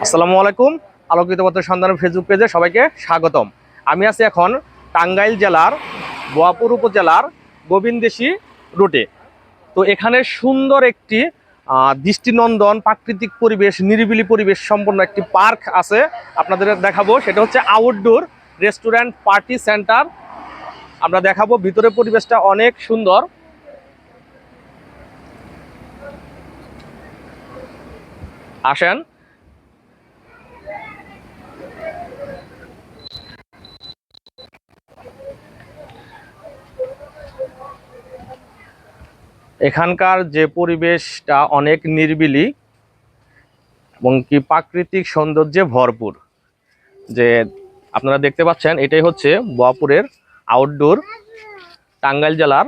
আসসালামু আলাইকুম। আলোকিত পথের সন্ধান ফেসবুক পেজে সবাইকে স্বাগতম। আমি আছি এখন টাঙ্গাইল জেলার বোয়াপুর উপজেলার গোবিন্দেশী রুটে। তো এখানে সুন্দর একটি দৃষ্টিনন্দন প্রাকৃতিক পরিবেশ, নিরিবিলি পরিবেশ সম্পন্ন একটি পার্ক আছে, আপনাদের দেখাবো। সেটা হচ্ছে আউটডোর রেস্টুরেন্ট পার্টি সেন্টার। আমরা দেখাবো, ভিতরের পরিবেশটা অনেক সুন্দর। আসেন। এখানকার যে পরিবেশটা অনেক নিরিবিলি এবং কি প্রাকৃতিক সৌন্দর্যে ভরপুর। যে আপনারা দেখতে পাচ্ছেন, এটাই হচ্ছে বোয়াপুরের আউটডোর, টাঙ্গাইল জেলার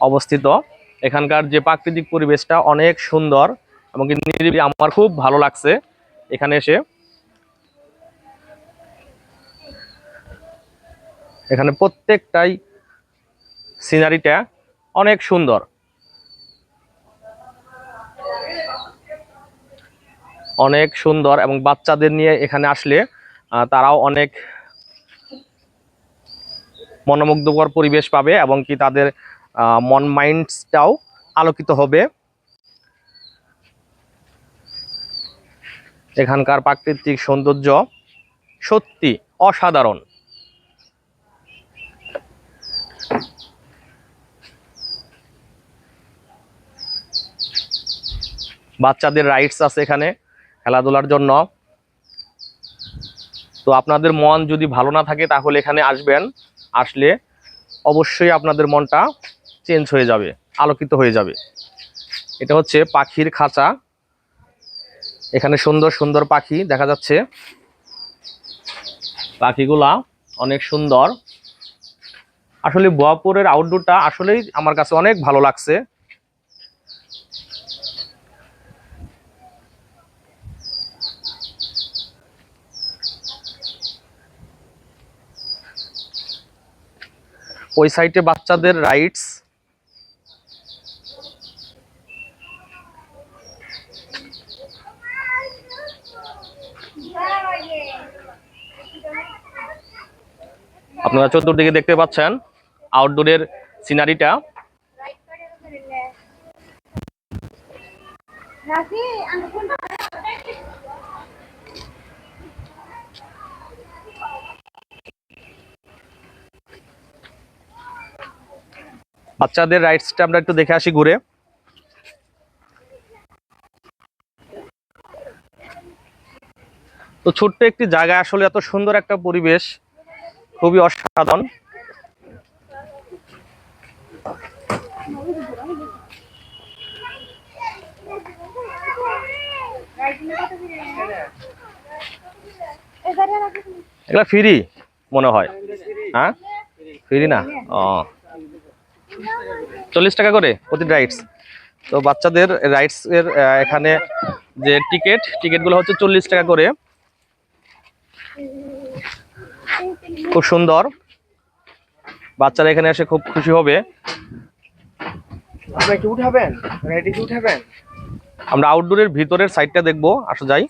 অবস্থিত। এখানকার যে প্রাকৃতিক পরিবেশটা অনেক সুন্দর এবং কি নিরিবিলি। আমার খুব ভালো লাগছে এখানে এসে। এখানে প্রত্যেকটাই সিনারিটা অনেক সুন্দর, অনেক সুন্দর। এবং বাচ্চাদের নিয়ে এখানে আসলে তারাও অনেক মনোমুগ্ধকর পরিবেশ পাবে এবং কি তাদের মন মাইন্ডসটাও আলোকিত হবে। এখানকার প্রাকৃতিক সৌন্দর্য সত্যি অসাধারণ। বাচ্চাদের রাইডস আছে এখানে খেলাধুলার জন্য। তো আপনাদের মন যদি ভালো না থাকে তাহলে এখানে আসবেন। আসলে অবশ্যই আপনাদের মনটা চেঞ্জ হয়ে যাবে, আলোকিত হয়ে যাবে। এটা হচ্ছে পাখির খাঁচা। এখানে সুন্দর সুন্দর পাখি দেখা যাচ্ছে। পাখিগুলা অনেক সুন্দর। আসলে বোয়াপুরের আউটডোরটা আসলেই আমার কাছে অনেক ভালো লাগছে। ওই সাইডে বাচ্চাদের রাইডস। আপনারা চতুর্দিকে দেখতে পাচ্ছেন আউটডোরের সিনারিটা। বাচ্চাদের রাইডসটা আমরা একটু দেখে আসি ঘুরে। তো ছোট্ট একটি জায়গা, আসলে এত সুন্দর একটা পরিবেশ, খুবই অসাধারণ। এগুলা ফ্রি মনে হয়। হ্যাঁ, ফ্রি না? ও, 40 টাকা করে প্রতি রাইডস। তো বাচ্চাদের রাইডস এর এখানে যে টিকিটগুলো হচ্ছে 40 টাকা করে। খুব সুন্দর, বাচ্চারা এখানে এসে খুব খুশি হবে। আমরা আউটডোরের ভিতরের সাইডটা দেখবো, আসা যাই।